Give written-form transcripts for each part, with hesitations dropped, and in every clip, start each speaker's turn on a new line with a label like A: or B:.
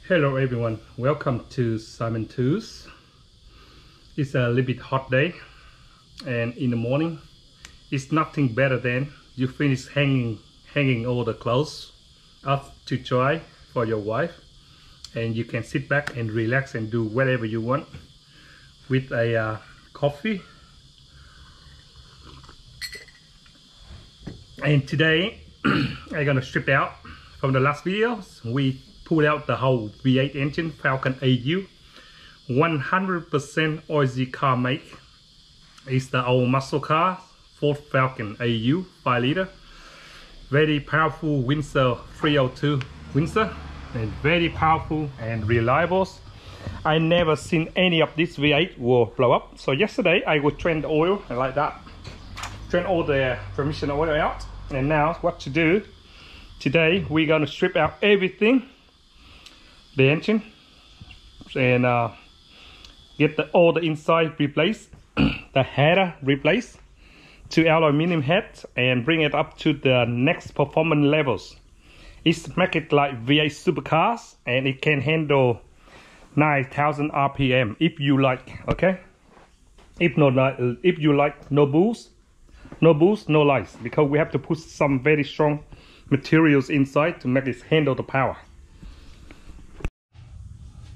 A: Hello everyone, welcome to Simon Tools. It's a little bit hot day, and in the morning it's nothing better than you finish hanging all the clothes up to dry for your wife, and you can sit back and relax and do whatever you want with a coffee. And today I'm gonna strip out from the last videos. We pulled out the whole V8 engine, Falcon AU, 100% Aussie car make. It's the old muscle car, Ford Falcon AU 5 liter. Very powerful Windsor 302 Windsor, and very powerful and reliable. I never seen any of this V8 will blow up. So yesterday I would drain the oil like that, drain all the transmission oil out. And now what to do? Today we're gonna strip out everything, the engine, and get all the inside replaced, the header replaced to aluminum head, and bring it up to the next performance levels. It's make it like V8 supercars, and it can handle 9,000 RPM if you like. Okay, if you like no boost, no lights, because we have to put some very strong materials inside to make it handle the power.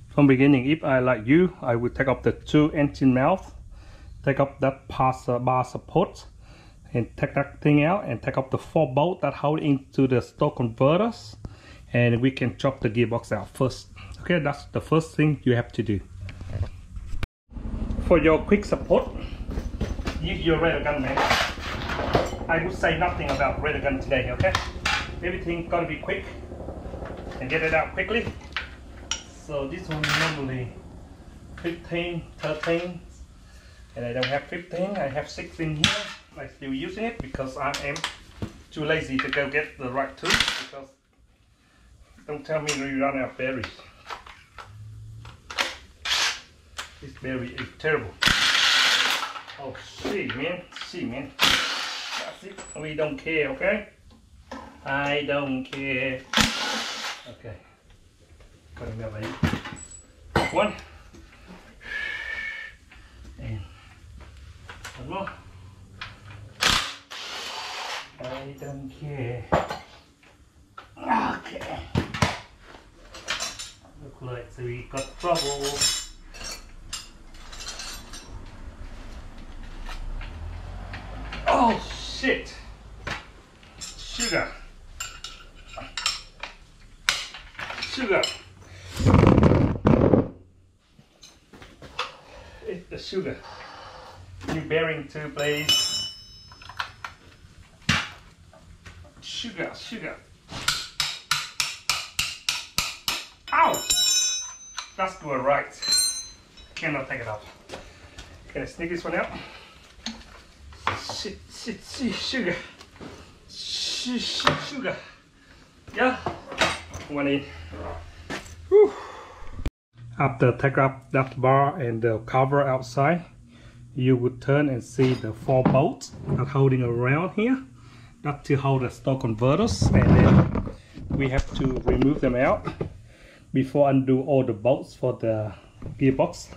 A: From beginning, if I like you, I will take off the 2 engine mouth, take off that bar support, and take that thing out, and take off the 4 bolts that hold into the stock converters, and we can chop the gearbox out first. Okay, that's the first thing you have to do. For your quick support, use your radar gun, man. I would say nothing about radar gun today, okay? Everything gotta be quick and get it out quickly. So this one normally 15, 13, and I don't have 15, I have 16 here. I'm still using it because I am too lazy to go get the right tool, because don't tell me you run out of berries. This berry is terrible. Oh shit, man. That's it. We don't care, okay? I don't care. Okay. Cutting that way. One. And one more. I don't care. Okay. Look like we got trouble. Oh shit! Sugar. It's the sugar. New bearing too, please. Sugar. Ow! That's good, right? Cannot take it off. Can I sneak this one out? Shit, sugar. Sugar. Yeah. One in. Whew. After take up that bar and the cover outside, you would turn and see the 4 bolts that holding around here, that to hold the stock converters, and then we have to remove them out before undo all the bolts for the gearbox.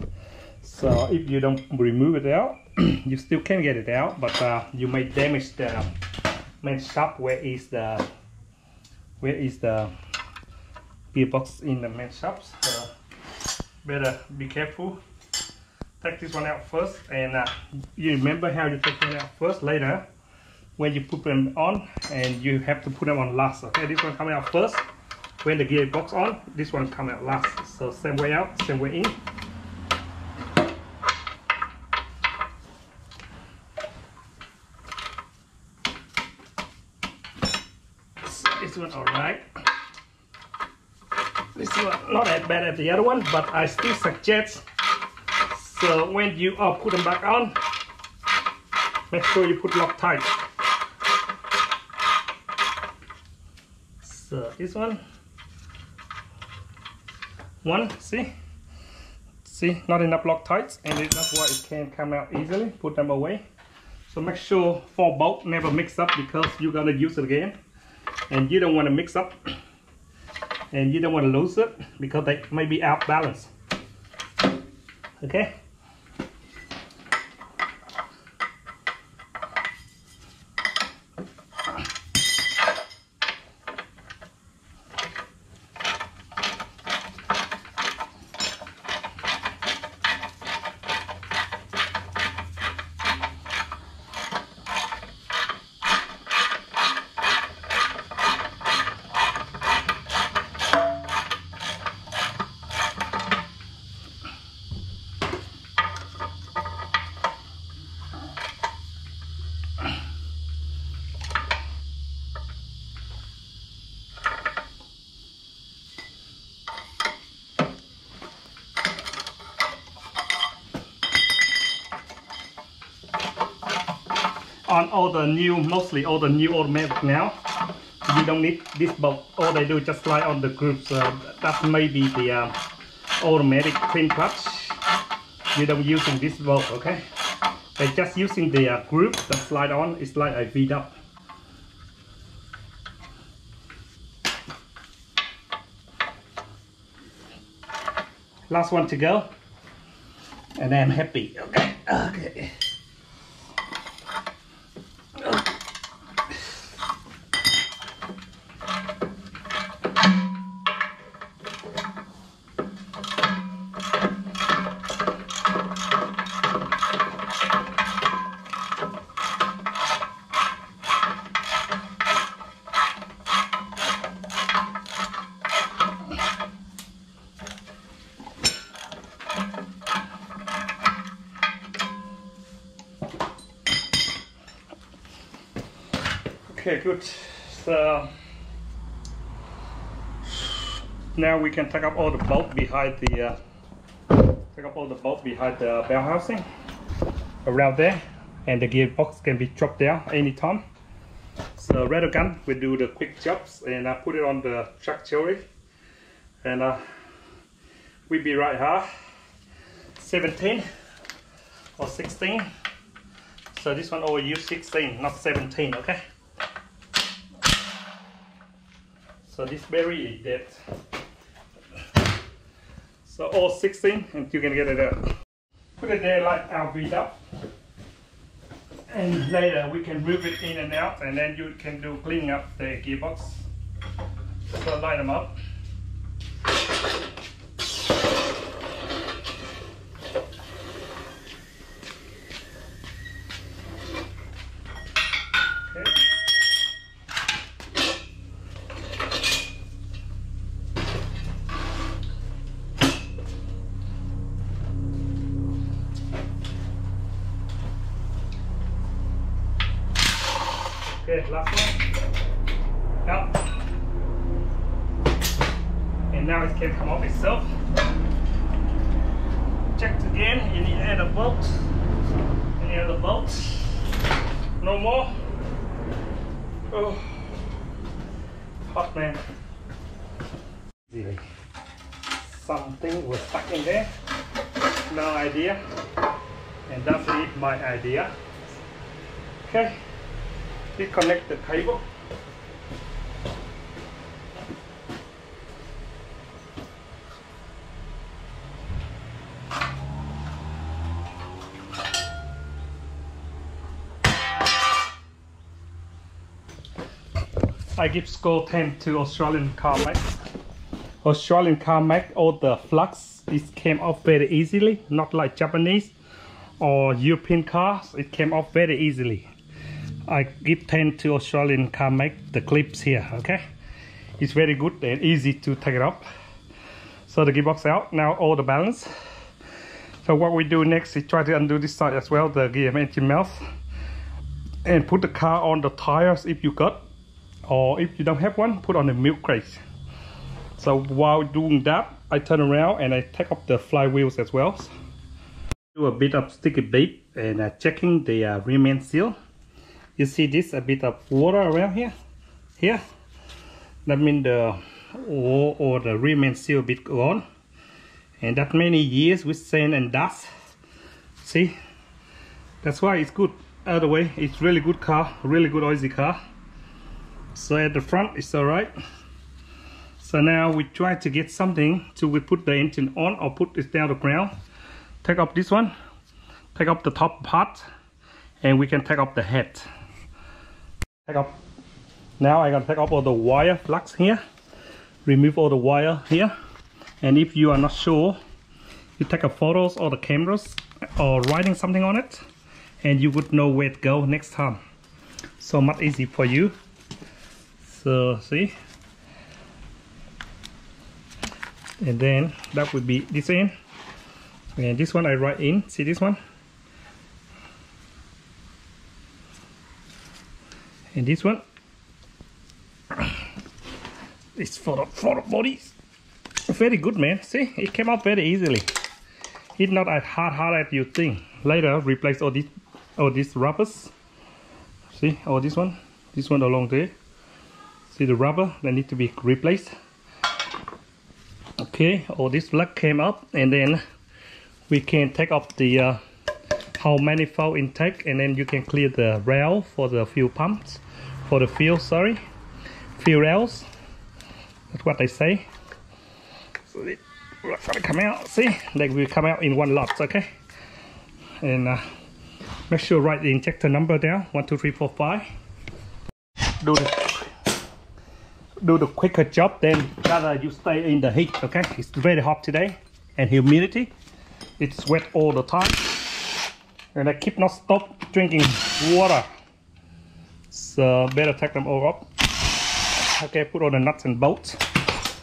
A: So if you don't remove it out, you still can get it out, but you may damage the main shaft where is the gearbox in the main shaft. So better be careful. Take this one out first, and you remember how you take it out first. Later when you put them on, and you have to put them on last. Okay, this one come out first when the gearbox on, this one come out last. So same way out, same way in. This one alright. This one not as bad as the other one, but I still suggest, so when you put them back on, make sure you put lock tight. So this one, see, not enough lock tights, and that's why it can come out easily. Put them away. So make sure 4 bolts never mix up, because you're gonna use it again, and you don't want to mix up and you don't want to lose it because they may be out balance. Okay. On all the new, mostly all the new automatic now, you don't need this bolt. All they do is just slide on the groups. That may be the automatic twin clutch. You don't using this bolt, okay? They're just using the group that slide on. It's like a V-dub. Last one to go, and I'm happy. Okay. Okay. Okay, good. So now we can take up all the bolt behind the bell housing around there, and the gearbox can be dropped down anytime. So rather gun will do the quick jobs, and I put it on the trajectory, and we be right here 17 or 16. So this one over use 16, not 17. Okay. So this berry is dead. So all 16, and you can get it out. Put it there like our V-dub, and later we can move it in and out, and then you can do cleaning up the gearbox. So line them up. Okay, last one. Out. And now it can come off itself. Check again. You need to add a bolt. Any other bolts? No more. Oh, hot man. Something was stuck in there. No idea. And that's it, my idea. Okay. Disconnect the cable. I give score 10 to Australian car make. Australian car make, all the flux, it came off very easily, not like Japanese or European cars. It came off very easily. I give 10 to Australian car make, the clips here, okay? It's very good and easy to take it up. So the gearbox out, now all the balance. So what we do next is try to undo this side as well, the gear engine mouth. And put the car on the tires if you got, or if you don't have one, put on the milk crate. So while doing that, I turn around and I take up the flywheels as well. Do a bit of sticky bead and checking the remain seal. You see this, a bit of water around here. That means the ore or the remain seal bit gone, and that many years with sand and dust. See, that's why it's good. Other way, it's really good car, really good Aussie car. So at the front, it's all right. So So now we try to get something to we put the engine on or put it down the ground. Take up this one, take up the top part, and we can take up the head. Take up. Now I'm gonna take up all the wire flux here, remove all the wire here, and if you are not sure, you take a photos or the cameras or writing something on it, and you would know where to go next time. So much easy for you. So see, and then that would be this end, and this one I write in. See this one, and this one. It's for the bodies. Very good, man. See, it came out very easily. It's not as hard as you think. Later, replace all these rubbers. See, all this one along there. See the rubber that need to be replaced. Okay, all this plug came up, and then we can take up the whole manifold intake, and then you can clear the rail for the fuel pumps, for the fuel. Sorry, fuel rails. That's what they say. So it's gonna come out. See, they will come out in one lot. Okay, and make sure write the injector number down. 1, 2, 3, 4, 5. Do the quicker job, then rather you stay in the heat. Okay, it's very hot today, and humidity. It's wet all the time, and I keep not stop drinking water. So better take them all up. Okay, put all the nuts and bolts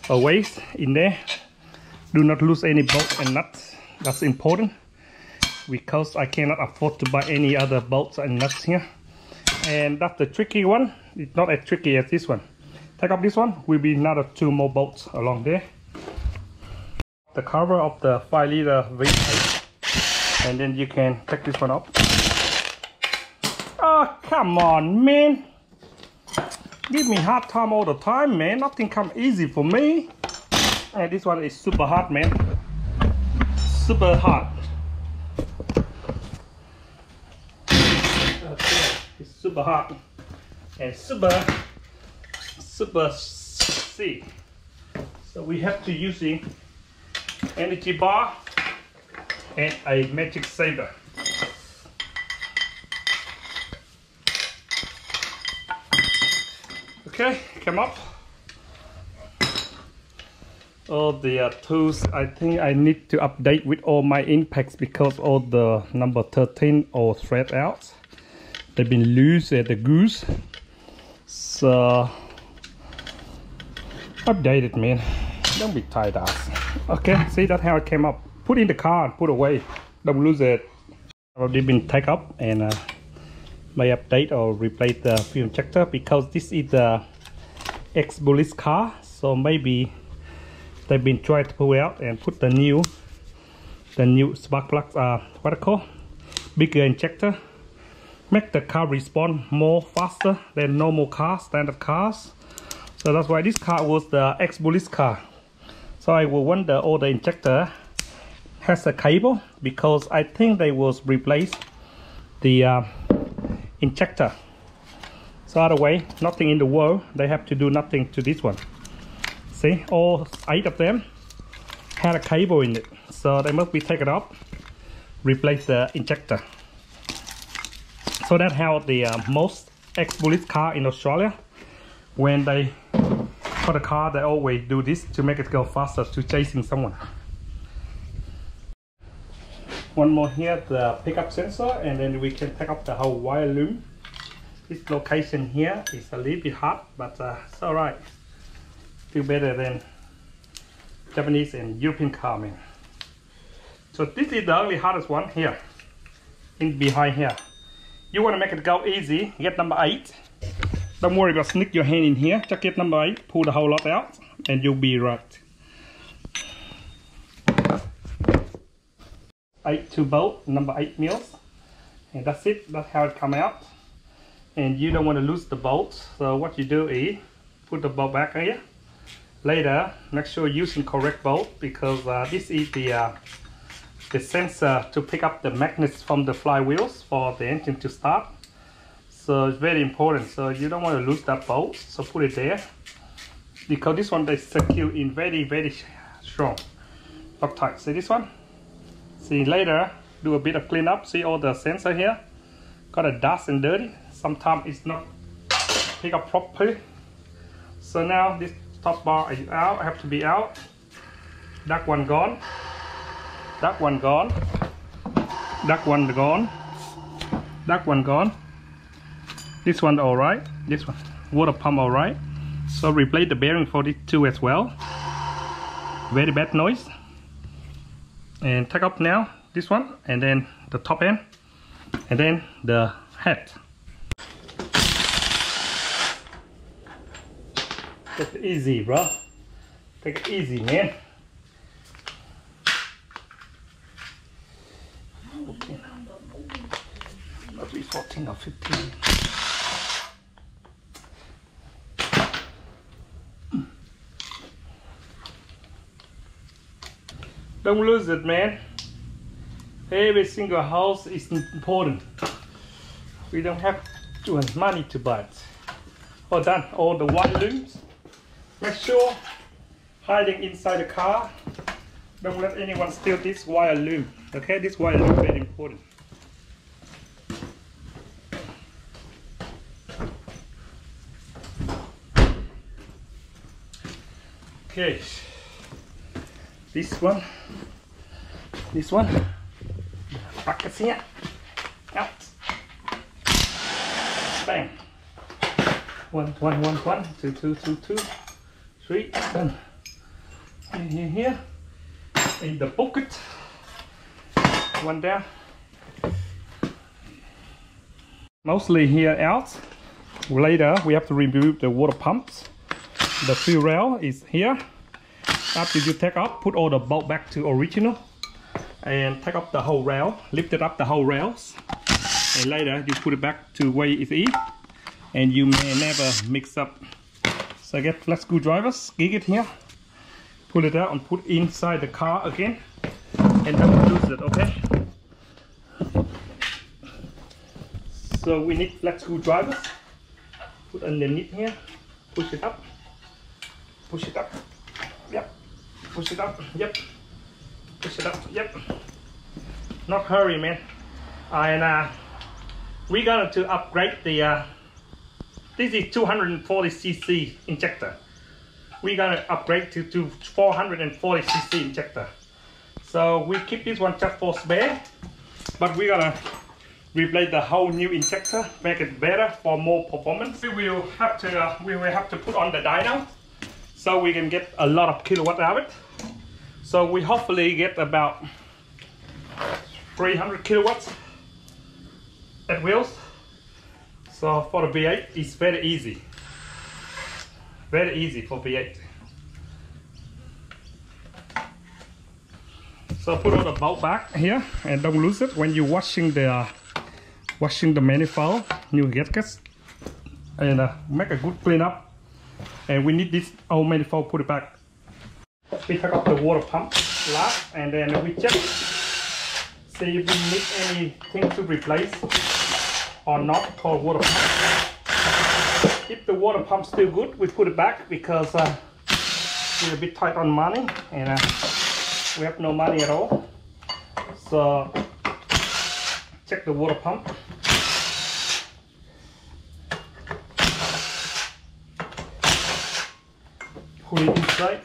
A: away in there. Do not lose any bolts and nuts. That's important, because I cannot afford to buy any other bolts and nuts here. And that's the tricky one. It's not as tricky as this one. Take up this one, will be another 2 more bolts along there. The cover of the 5-liter V8, and then you can take this one up. Oh, come on, man. Give me hard time all the time, man. Nothing come easy for me. And this one is super hard, man. Super hard. Okay, it's super hard and super see. So we have to using energy bar and a magic saber. Okay, come up. All the tools, I think I need to update with all my impacts, because all the number 13 all thread out. They've been loose at the goose. So update it, man. Don't be tight ass. Okay, see, that's how it came up. Put in the car and put away. Don't lose it. Already been take up, and may update or replace the fuel injector, because this is the ex-police car. So maybe they've been trying to pull out and put the new spark plugs, what I call bigger injector, make the car respond more faster than normal cars, standard cars. So that's why this car was the ex-police car. So I will wonder all the injector has a cable, because I think they was replaced the injector. So other way, nothing in the world, they have to do nothing to this one. See, all 8 of them had a cable in it, so they must be taken off, replace the injector. So that's how the most ex-police car in Australia, when they for the car, they always do this to make it go faster to chasing someone. One more here, the pickup sensor, and then we can take up the whole wire loom. This location here is a little bit hot, but it's alright. Feel better than Japanese and European car, man. So this is the only hardest one here, in behind here. You want to make it go easy, get number 8. Don't worry about sneak your hand in here, just get number 8, pull the whole lot out, and you'll be right. 8 to bolt, number 8 mils, and that's it. That's how it come out. And you don't want to lose the bolts, so what you do is put the bolt back here. Later, make sure you're using correct bolt, because this is the sensor to pick up the magnets from the flywheels for the engine to start. So it's very important. So you don't want to lose that bolt. So put it there. because this one they secure in very strong lock tight. See this one? See later, do a bit of cleanup. See all the sensor here got a dust and dirty. Sometimes it's not pick up properly. So now this top bar is out, have to be out. That one gone. That one gone. That one gone. That one gone. This one alright. This one water pump alright. So replace the bearing for these two as well. Very bad noise. And take up now this one, and then the top end, and then the head. Take it easy, bro. Take it easy, man. 14. Must be 14 or 15. Don't lose it, man. Every single house is important. We don't have too much money to buy it. All done. All the wire looms. Make sure hiding inside the car. Don't let anyone steal this wire loom. Okay, this wire loom is very important. Okay, this one, brackets here, out, bang, 1, 2, 2, 2, 2, 3, done. Here, in the pocket, one down. Mostly here out. Later we have to remove the water pumps. The fuel rail is here. After you take off, put all the bolt back to original and take up the whole rail, lift it up the whole rails, and later you put it back to where it is, and you may never mix up. So get flat screwdrivers, gig it here, pull it out and put inside the car again, and don't lose it, okay? So we need flat screwdrivers, put underneath here, push it up, yep. Push it up, yep. Push it up, yep. Not hurry, man. And we got to upgrade the. This is 240cc injector. We gotta upgrade to 440cc injector. So we keep this one just for spare, but we gotta replace the whole new injector, make it better for more performance. We will have to put on the dyno, so we can get a lot of kilowatt out of it. So we hopefully get about 300 kilowatts at wheels. So for the V8, it's very easy for V8. So put all the bolt back here and don't lose it when you're washing the manifold, new gaskets, and make a good cleanup. And we need this old manifold, put it back. We take off the water pump last, and then we check, see if we need anything to replace or not for water pump. If the water pump's still good, we put it back because we're a bit tight on money, and we have no money at all. So check the water pump. Put it inside.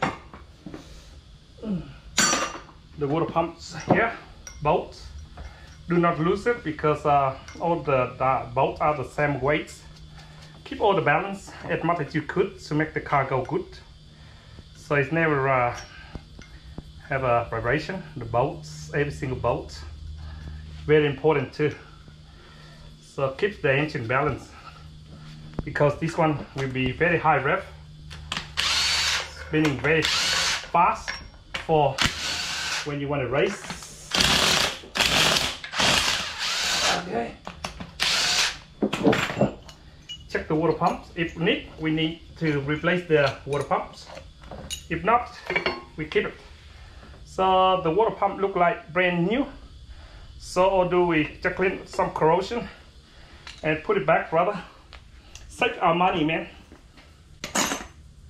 A: The water pumps here, bolts. Do not lose it because all the bolts are the same weight. Keep all the balance as much as you could to make the car go good. So it's never have a vibration. The bolts, every single bolt, very important too. So keep the engine balance because this one will be very high rev, spinning very fast for when you want to race. Okay. Check the water pumps. If need, we need to replace the water pumps. If not, we keep it. So the water pump look like brand new. So or do we just clean some corrosion and put it back, brother? Save our money, man.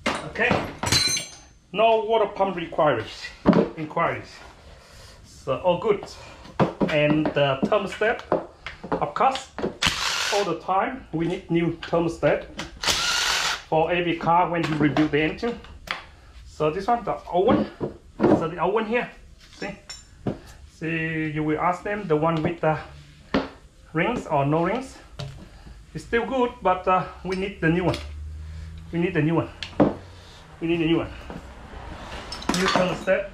A: Okay. Okay, no water pump inquiries. So all good. And the thermostat, of course, all the time we need new thermostat for every car when you rebuild the engine. So this one, the oven. So the oven here, see, you will ask them the one with the rings or no rings. It's still good, but we need the new one. We need a new one. New thermostat.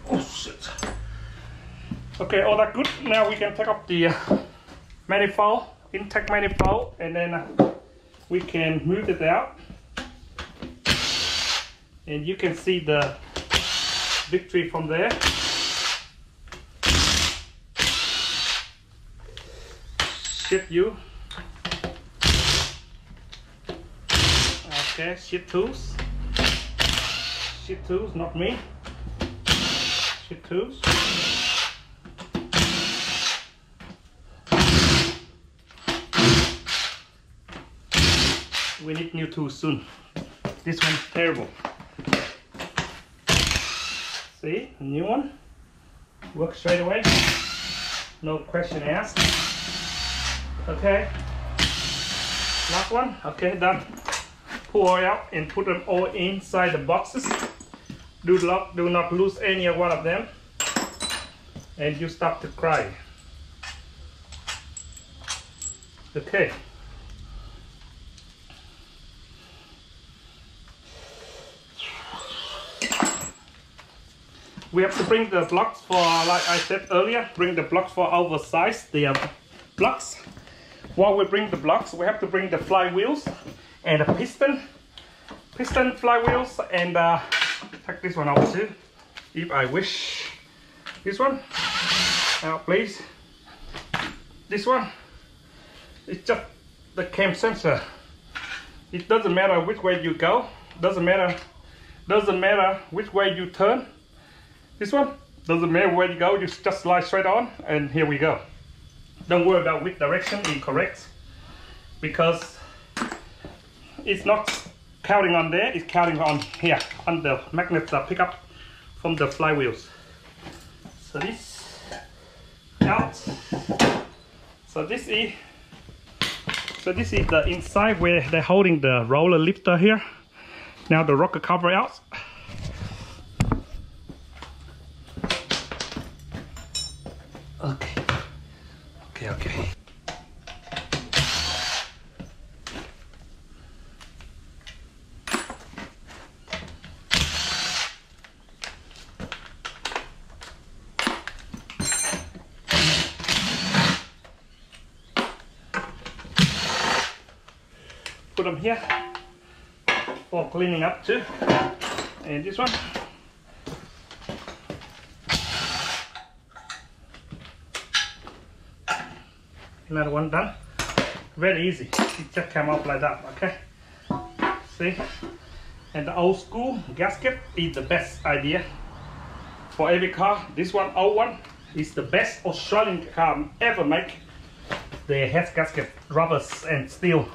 A: Oh shit. Okay, all that good. Now we can take up the manifold, intake manifold, and then we can move it out. And you can see the victory from there. Shit you. Okay, shit tools. Shit tools, not me. Shit tools. We need new tools soon. This one's terrible. See, new one. Works straight away. No question asked. Okay. Last one. Okay, done. Pull all out and put them all inside the boxes. Do not lose any one of them. And you start to cry. Okay. We have to bring the blocks for, like I said earlier, bring the blocks for oversized the blocks. While we bring the blocks, we have to bring the flywheels and a piston flywheels, and take this one out too, if I wish. This one out, please. This one, it's just the cam sensor. It doesn't matter which way you go. Doesn't matter which way you turn. This one doesn't matter where you go. You just slide straight on, and here we go. Don't worry about which direction is correct, because it's not counting on there, it's counting on here, on the magnets that pick up from the flywheels. So this out. So this is the inside where they're holding the roller lifter here. Now the rocker cover out. Okay. Put them here for cleaning up too. And this one. Another one done. Very easy. It just came out like that. Okay. See? And the old school gasket is the best idea for every car. This one, old one, is the best Australian car ever make. The head gasket, rubbers and steel.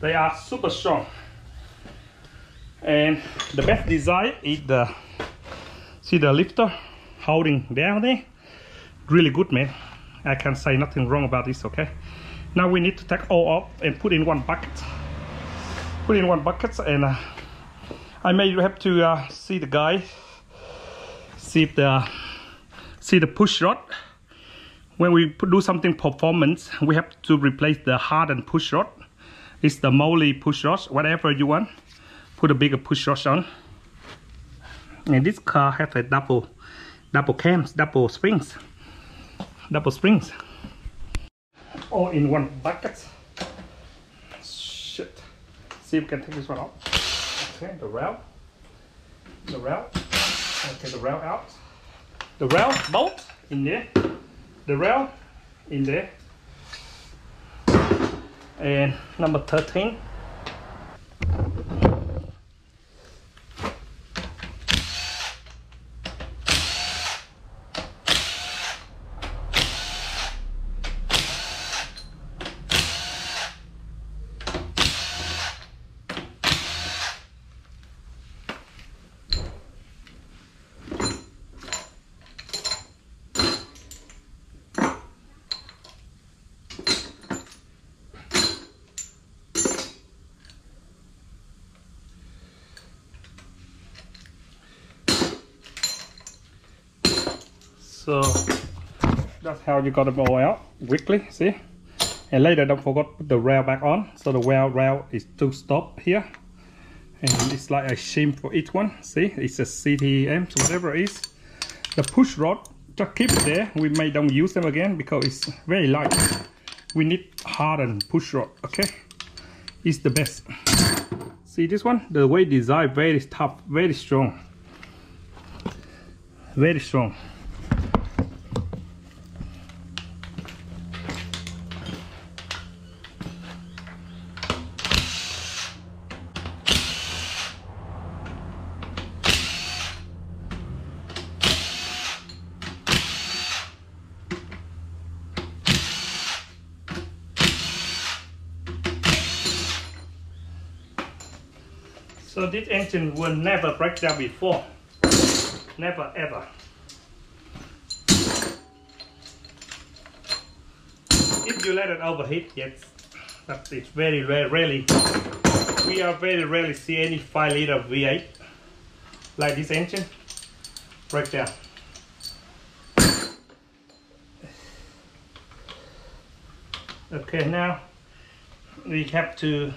A: They are super strong. And the best design is the, see the lifter holding down there? Really good, man. I can't say nothing wrong about this, okay? Now we need to take all off and put in one bucket. Put in one bucket, and I may have to see the guy, see the push rod. When we do something performance, we have to replace the hardened push rod. It's the moldy push rod, whatever you want. Put a bigger push rod on. And this car has a double cams, double springs. All in one bucket. Shit. See if we can take this one off. Okay, the rail. Okay, the rail out. The rail bolt in there. The rail in there. And number 13. So that's how you got them all out quickly, see? And later don't forget to put the rail back on. So the rail is to stop here. And it's like a shim for each one, see? It's a CTM, so whatever it is. The push rod, just keep it there. We may don't use them again because it's very light. We need hardened push rod, okay? It's the best. See this one? The weight design very tough, very strong. Very strong. So this engine will never break down before. Never ever. If you let it overheat, yes, but it's very rarely. We are very rarely see any 5-liter V8 like this engine break down. Okay, now we have to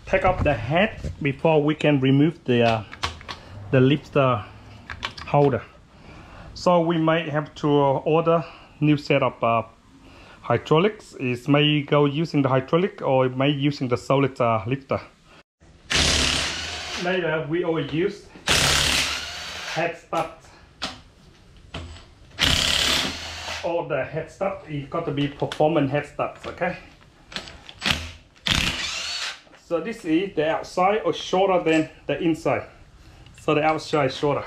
A: take off the head before we can remove the lifter holder. So we might have to order new set of hydraulics. It may go using the hydraulic or it may using the solid lifter. Later we always use head stud. All the head stud is got to be performance head studs, okay? So this is the outside or shorter than the inside. So the outside is shorter.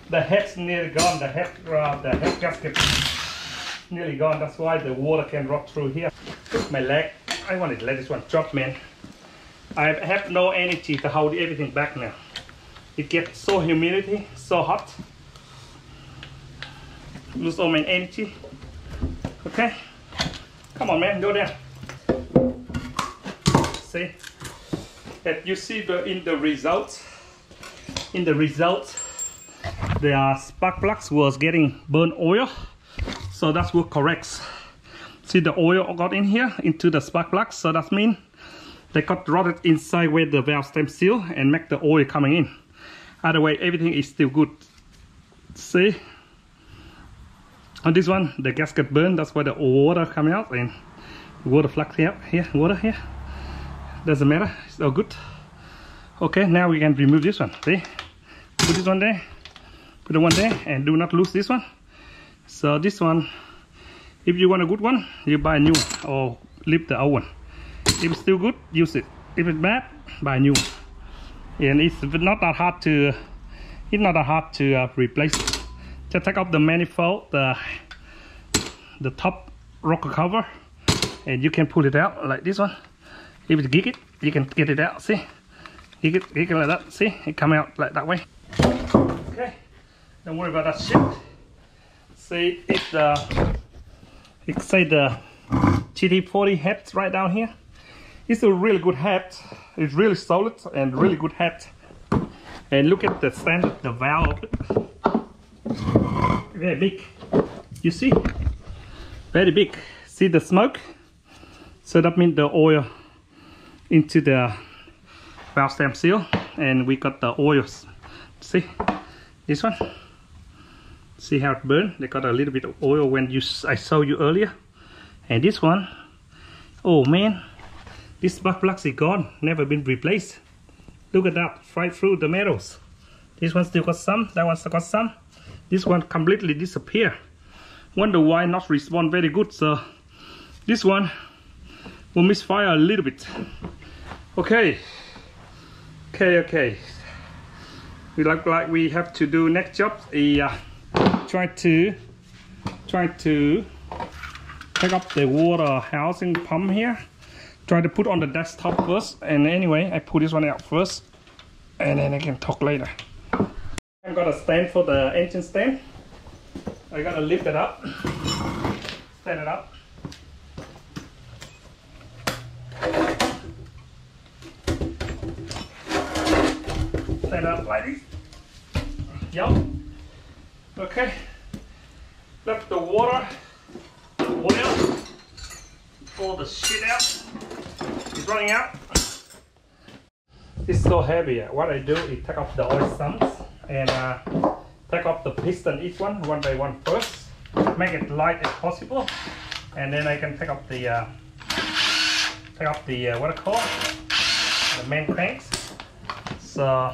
A: The head's nearly gone. The head gasket nearly gone. That's why the water can drop through here. My leg. I wanted to let this one drop, man. I have no energy to hold everything back now. It gets so humidity, so hot. Lose all my energy. Okay, come on, man, go there. See, that you see in the results. The spark plugs was getting burnt oil, so that's what corrects. See, the oil got in here into the spark plugs, so that means they got rotted inside where the valve stem seal and make the oil coming in. Otherwise, everything is still good. See, on this one, the gasket burned. That's why the water coming out and water flux here, water here. Doesn't matter. It's all good. Okay, now we can remove this one. See, put this one there. Put the one there and do not lose this one. So this one, if you want a good one, you buy a new one or leave the old one. If it's still good, use it. If it's bad, buy a new one. And it's not that hard to replace it. Just take off the manifold, the top rocker cover, and you can pull it out like this one. If it's gig it, you can get it out. See, gig it like that. See, it come out like that way. Okay. Don't worry about that shit. See, it's say the GT40 head right down here. It's a really good head. It's really solid and really good head. And look at the stand, the valve. Very big. You see? Very big. See the smoke? So that means the oil into the valve stem seal, and we got the oils. See this one? See how it burned? They got a little bit of oil when I showed you earlier. And this one, oh man, this spark plug is gone, never been replaced. Look at that, right through the metals. This one still got some, that one still got some. This one completely disappear. Wonder why not respond very good. So this one will misfire a little bit. Okay. We like we have to do next job is try to take up the water housing pump here. Try to put on the desktop first, and anyway I put this one out first and then I can talk later. I've got a stand for the engine stand. I gotta lift it up, stand it up. Stand up like this. Yup. Okay. Let the water boil. Pull the shit out. It's running out. It's so heavy. What I do is take off the oil sumps and take off the piston each one by one first. Make it light as possible, and then I can take off the what I call the main cranks. So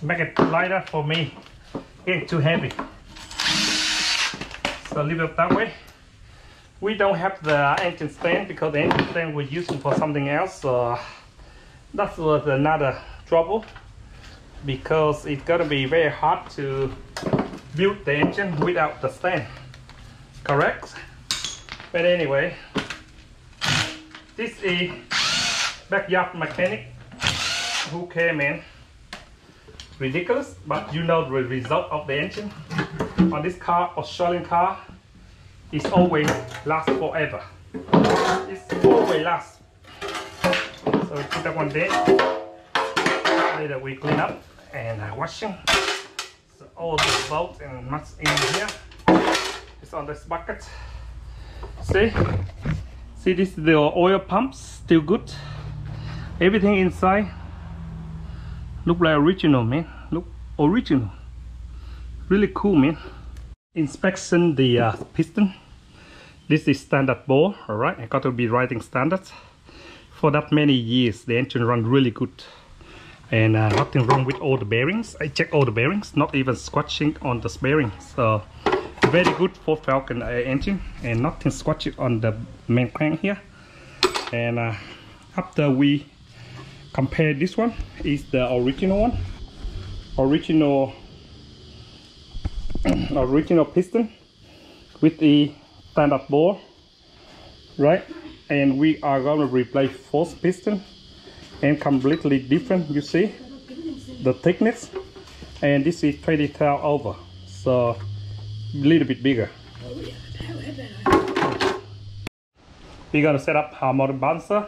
A: make it lighter for me. Getting too heavy. So leave it that way. We don't have the engine stand because the engine stand we're using for something else. So that was another trouble, because it's gonna be very hard to build the engine without the stand. Correct? But anyway, this is backyard mechanic. Who care, man? Ridiculous, but you know the result of the engine on this car, Australian car, is always last forever. It's always last. So we put that one there. Later we clean up and washing. So all the bolts and nuts in here is on this bucket. See this is the oil pumps, still good. Everything inside look like original, man. Look original. Really cool, man. Inspection the piston. This is standard bore. All right, I got to be writing standards. For that many years, the engine run really good, and nothing wrong with all the bearings. I check all the bearings, not even scratching on the bearings. So very good for Falcon engine, and nothing scratching on the main crank here. And after we compare, this one is the original one, original piston with the standard bore, right? And we are going to replace false piston, and completely different. You see the thickness, and this is 20 thou over, so a little bit bigger. We're gonna set up our motor balancer.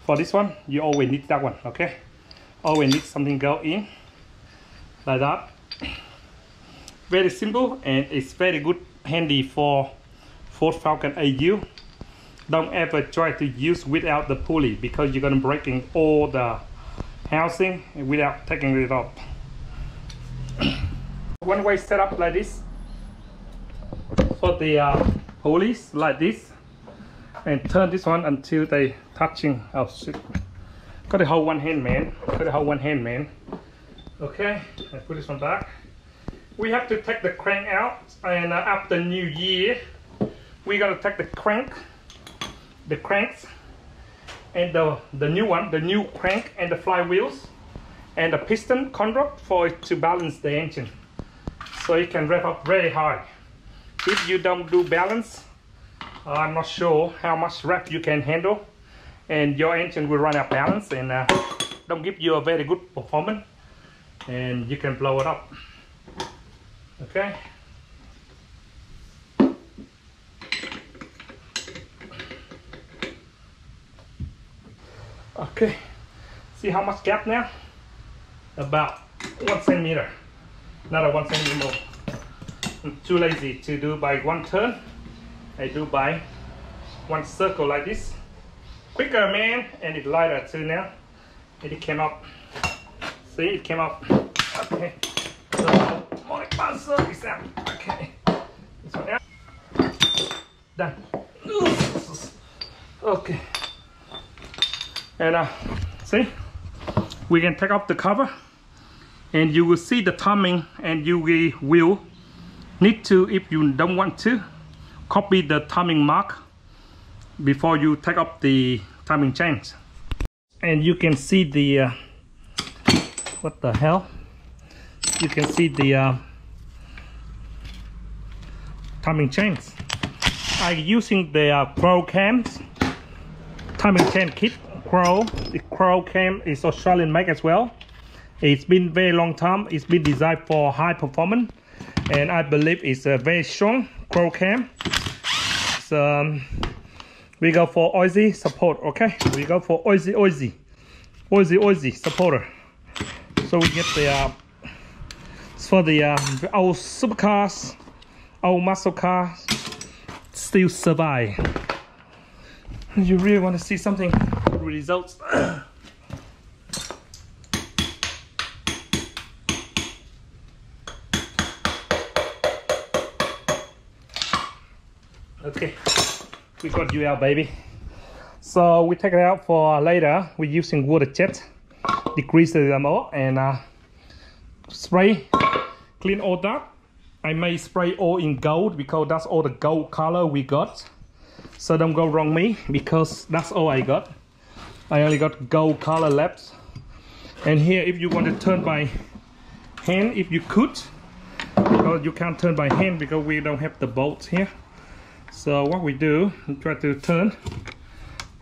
A: For this one, you always need that one, okay? Always need something go in like that. Very simple, and it's very good, handy for Ford Falcon AU. Don't ever try to use without the pulley, because you're gonna breaking all the housing without taking it off. One way setup like this for the pulleys, like this, and turn this one until they touching. Oh shit! Gotta hold one hand, man. Gotta hold one hand, man. Okay, I put this one back. We have to take the crank out, and after New Year, we gotta take the cranks, and the new one, the new crank, and the flywheels, and the piston conduct for it to balance the engine, so it can rev up very high. If you don't do balance, I'm not sure how much rev you can handle, and your engine will run out of balance and don't give you a very good performance, and you can blow it up. Okay. Okay. See how much gap now? About 1 centimeter. Another 1 centimeter more. I'm too lazy to do by one turn. I do by one circle like this. Quicker, man, and it's lighter too now. And it came up. See, it came up. Okay. So my buzzer is out. Okay. This one out. Done. Okay. And see, we can take off the cover and you will see the timing, and you will need to, if you don't want to, copy the timing mark before you take up the timing chains. And you can see the what the hell, you can see the timing chains. I'm using the Crow cams timing chain kit. The Crow cam is Australian make as well. It's been very long time. It's been designed for high performance, and I believe it's a very strong Crow cam. So we go for Aussie support, okay? We go for Aussie supporter. So we get the for the old supercars, old muscle cars still survive. You really want to see something good results. Okay, we got you out, baby. So we take it out for later. We're using water jet, decrease them all, and spray, clean all that. I may spray all in gold because that's all the gold color we got. So don't go wrong me, because that's all I got. I only got gold color left. And here, if you want to turn by hand, if you could, because you can't turn by hand because we don't have the bolts here. So what we do, we try to turn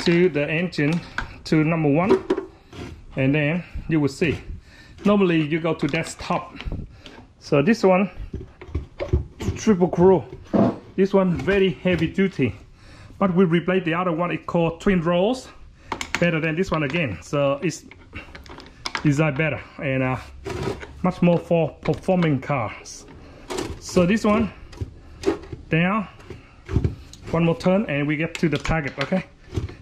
A: to the engine to number 1, and then you will see. Normally you go to desktop. So this one, triple crew. This one very heavy duty, but we replace the other one. It's called twin rolls, better than this one again. So it's designed better and much more for performing cars. So this one down, one more turn, and we get to the target. Okay,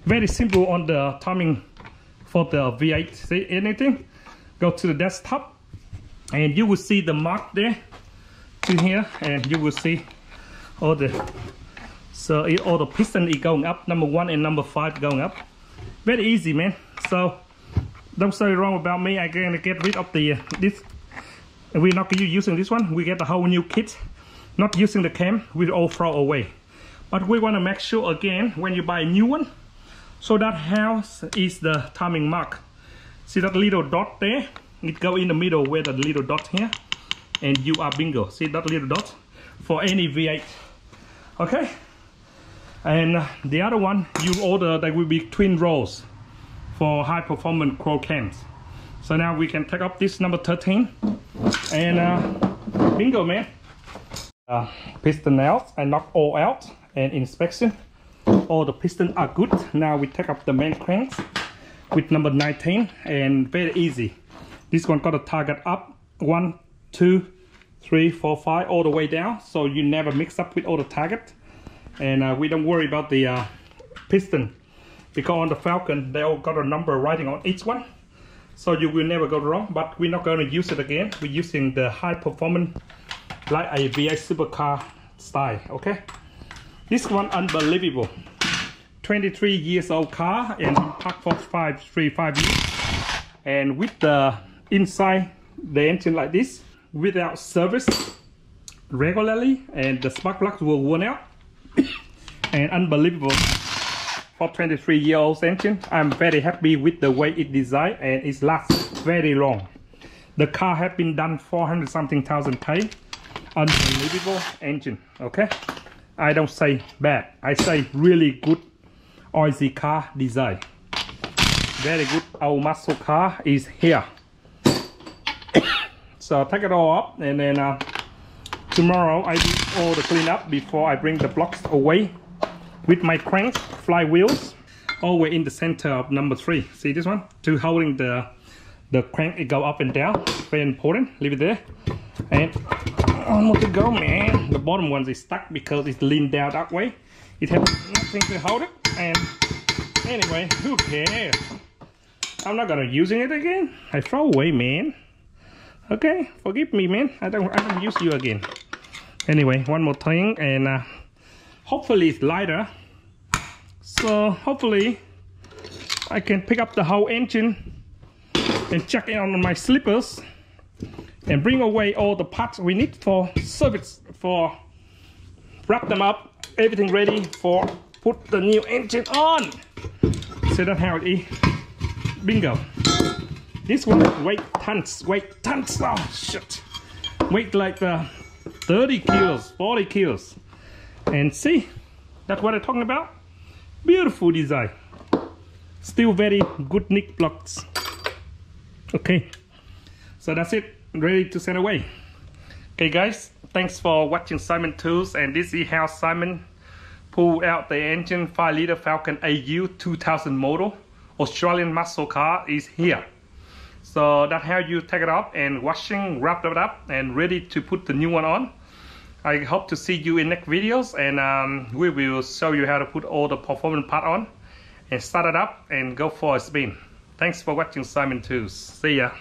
A: very simple on the timing for the V8. See anything? Go to the desktop, and you will see the mark there to here, and you will see all the all the piston is going up. Number 1 and number 5 going up. Very easy, man. So don't say wrong about me. I'm gonna get rid of the this. We're not using this one. We get a whole new kit. Not using the cam. We all throw away. But we want to make sure again when you buy a new one, so that house is the timing mark. See that little dot there? It go in the middle where the little dot here, and you are bingo. See that little dot for any V8. Okay, and the other one you order, that will be twin rolls for high performance Crow cams. So now we can take up this number 13, and bingo, man. Piston out, I knock all out. And inspection, all the pistons are good. Now we take up the main cranks with number 19, and very easy. This one got a target up 1, 2, 3, 4, 5 all the way down, so you never mix up with all the target. And we don't worry about the piston, because on the Falcon they all got a number writing on each one, so you will never go wrong. But we're not going to use it again. We're using the high performance like a V8 supercar style. Okay, this one unbelievable. 23 years old car and parked for 5 years, and with the inside the engine like this without service regularly, and the spark plugs will worn out. And unbelievable for 23-year-old engine. I'm very happy with the way it designed, and it lasts very long. The car has been done 400 something thousand K. Unbelievable engine. Okay, I don't say bad, I say really good Aussie car design. Very good old muscle car is here. So take it all up, and then tomorrow I do all the cleanup before I bring the blocks away with my cranks, flywheels, all the way in the center of number 3. See this one? To holding the crank, it go up and down. Very important. Leave it there. And one more to go, man. The bottom one is stuck because it's leaned down that way. It has nothing to hold it. And anyway, who cares? I'm not gonna using it again. I throw away, man. Okay, forgive me, man. I don't use you again. Anyway, one more thing, and hopefully it's lighter. So hopefully I can pick up the whole engine and check it on my slippers and bring away all the parts we need for service, for wrap them up, everything ready for put the new engine on. So that's how it is. Bingo. This one weight tons, oh shit. Weight like 30 kilos, 40 kilos. And see, that's what I'm talking about. Beautiful design. Still very good nick blocks. Okay, so that's it, ready to send away. Okay guys, thanks for watching Simon Tools, and this is how Simon pulled out the engine. 5-liter Falcon AU 2000 model Australian muscle car is here. So that's how you take it up and washing, wrap it up, and ready to put the new one on. I hope to see you in next videos, and we will show you how to put all the performance part on and start it up and go for a spin. Thanks for watching Simon Tools. See ya.